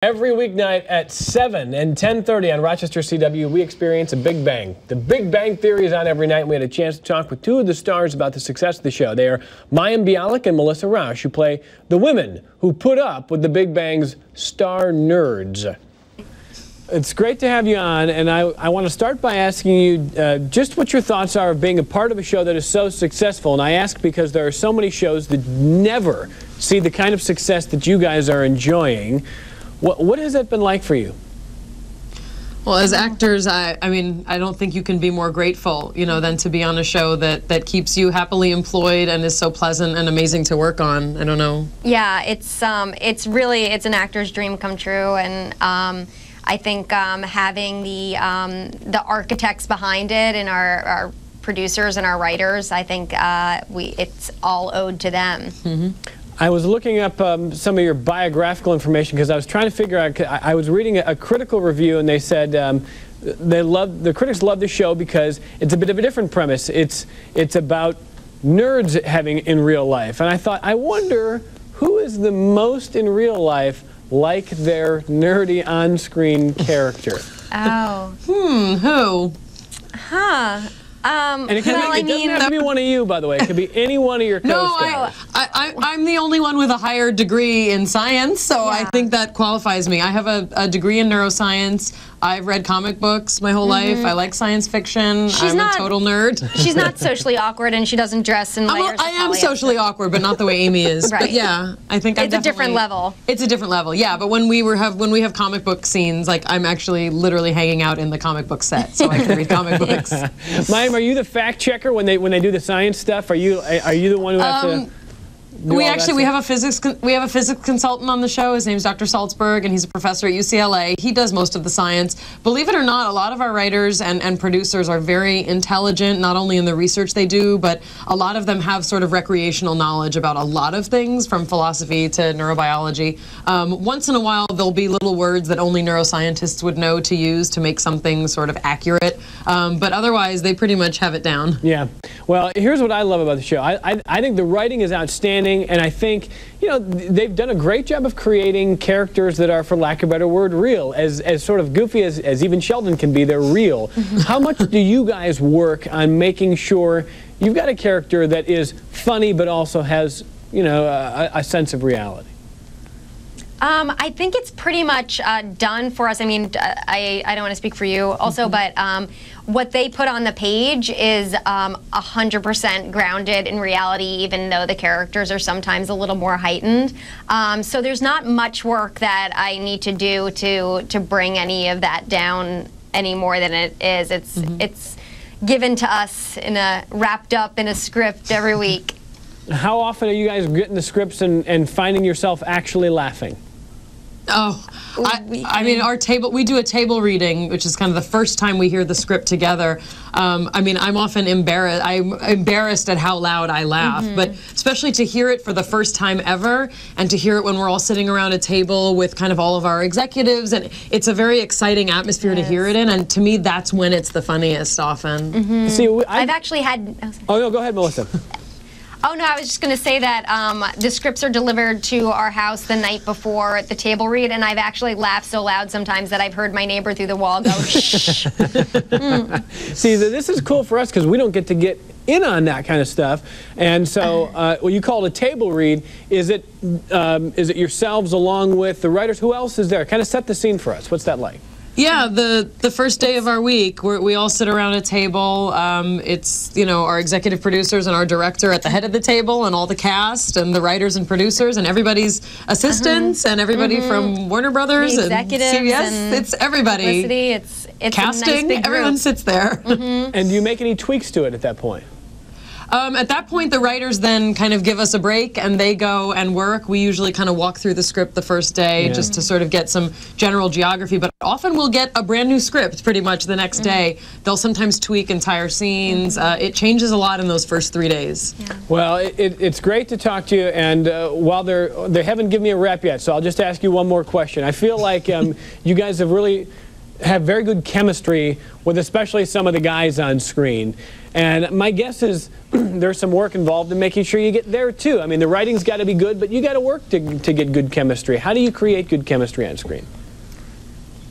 Every weeknight at 7 and 10:30 on Rochester CW, we experience a Big Bang. The Big Bang Theory is on every night, and we had a chance to talk with two of the stars about the success of the show. They are Mayim, Bialik and Melissa Rauch, who play the women who put up with the Big Bang's star nerds. It's great to have you on, and I want to start by asking you just what your thoughts are of being a part of a show that is so successful. And I ask because there are so many shows that never see the kind of success that you guys are enjoying. What has that been like for you? Well, as actors, I mean, I don't think you can be more grateful, you know, than to be on a show that keeps you happily employed and is so pleasant and amazing to work on. I don't know. Yeah, it's an actor's dream come true, and I think having the architects behind it and our producers and our writers, I think it's all owed to them. Mm-hmm. I was looking up some of your biographical information because I was trying to figure out. I was reading a critical review, and they said the critics love the show because it's a bit of a different premise. It's about nerds having in real life, and I thought, I wonder who is the most in real life like their nerdy on-screen character. Oh. Who? Huh. And it doesn't have to be one of you, by the way. It could be any one of your co-stars. No, I'm the only one with a higher degree in science, so yeah. I think that qualifies me. I have a degree in neuroscience. I've read comic books my whole life. I like science fiction. I'm a total nerd. She's not socially awkward, and she doesn't dress in layers. I am socially awkward, but not the way Amy is. Right. But yeah, I think it's a different level. It's a different level, yeah. But when we have comic book scenes, like I'm actually literally hanging out in the comic book set, so I can read comic books. Mayim, are you the fact checker when they do the science stuff? Are you the one who has to? We have a physics consultant on the show. His name's Dr. Salzberg, and he's a professor at UCLA. He does most of the science. Believe it or not, a lot of our writers and producers are very intelligent, not only in the research they do, but a lot of them have sort of recreational knowledge about a lot of things, from philosophy to neurobiology. Once in a while, there'll be little words that only neuroscientists would know to use to make something sort of accurate. But otherwise, they pretty much have it down. Yeah. Well, here's what I love about the show. I think the writing is outstanding. And I think, you know, they've done a great job of creating characters that are, for lack of a better word, real. As sort of goofy as even Sheldon can be, they're real. How much do you guys work on making sure you've got a character that is funny but also has, you know, a sense of reality? I think it's pretty much done for us. I mean, I don't want to speak for you also, but what they put on the page is 100% grounded in reality, even though the characters are sometimes a little more heightened. So there's not much work that I need to do to bring any of that down any more than it is. It's given to us wrapped up in a script every week. How often are you guys getting the scripts and finding yourself actually laughing? Oh, I mean, we do a table reading, which is kind of the first time we hear the script together. I mean, I'm often embarrassed. I'm embarrassed at how loud I laugh, but especially to hear it for the first time ever, and to hear it when we're all sitting around a table with kind of all of our executives, and it's a very exciting atmosphere to hear it in, and to me, that's when it's the funniest often. See, I've actually had... Oh, no, go ahead, Melissa. Oh, no, I was just going to say that the scripts are delivered to our house the night before at the table read, and I've actually laughed so loud sometimes that I've heard my neighbor through the wall go, shh. See, this is cool for us because we don't get to get in on that kind of stuff. And so, well, you call it a table read. Is it yourselves along with the writers? Who else is there? Kind of set the scene for us. What's that like? Yeah, the first day of our week, we all sit around a table. It's, you know, our executive producers and our director at the head of the table, and all the cast and the writers and producers and everybody's assistants and everybody from Warner Brothers and CBS. It's everybody. It's casting. A nice big everyone sits there. And do you make any tweaks to it at that point? At that point, the writers then kind of give us a break, and they go and work. We usually kind of walk through the script the first day just to sort of get some general geography, but often we'll get a brand new script pretty much the next day. They'll sometimes tweak entire scenes. It changes a lot in those first 3 days. Yeah. Well, it's great to talk to you, and while they haven't given me a rep yet, so I'll just ask you one more question. I feel like you guys have really have very good chemistry with especially some of the guys on screen. And my guess is there's some work involved in making sure you get there too. I mean, the writing's got to be good, but you got to work to get good chemistry. How do you create good chemistry on screen?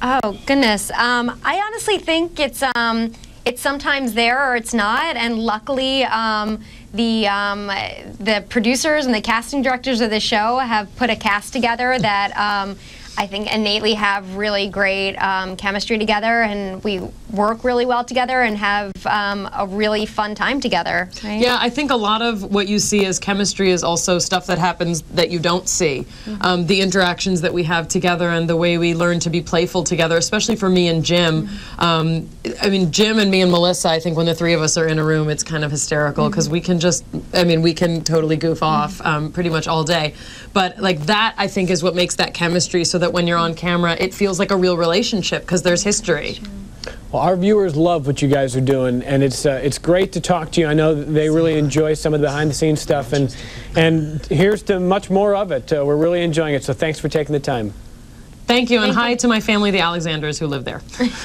Oh goodness, I honestly think it's sometimes there or it's not, and luckily the producers and the casting directors of the show have put a cast together that I think innately have really great chemistry together, and we work really well together and have a really fun time together. Right? Yeah, I think a lot of what you see as chemistry is also stuff that happens that you don't see. Mm-hmm. The interactions that we have together and the way we learn to be playful together, especially for me and Jim. Mm-hmm. I mean, Jim and me and Melissa, I think when the three of us are in a room, it's kind of hysterical because we can just, I mean, we can totally goof off pretty much all day. But like that, I think, is what makes that chemistry, so that when you're on camera, it feels like a real relationship because there's history. Well, our viewers love what you guys are doing, and it's great to talk to you. I know that they really enjoy some of the behind-the-scenes stuff, and here's to much more of it. We're really enjoying it, so thanks for taking the time. Thank you, and hi to my family, the Alexanders, who live there.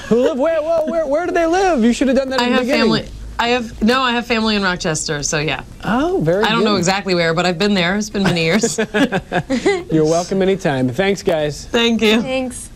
Who live where? Well, where do they live? You should have done that at the beginning. Family. I have family in Rochester, so yeah. Oh, very good. I don't know exactly where, but I've been there. It's been many years. You're welcome anytime. Thanks, guys. Thank you. Thanks.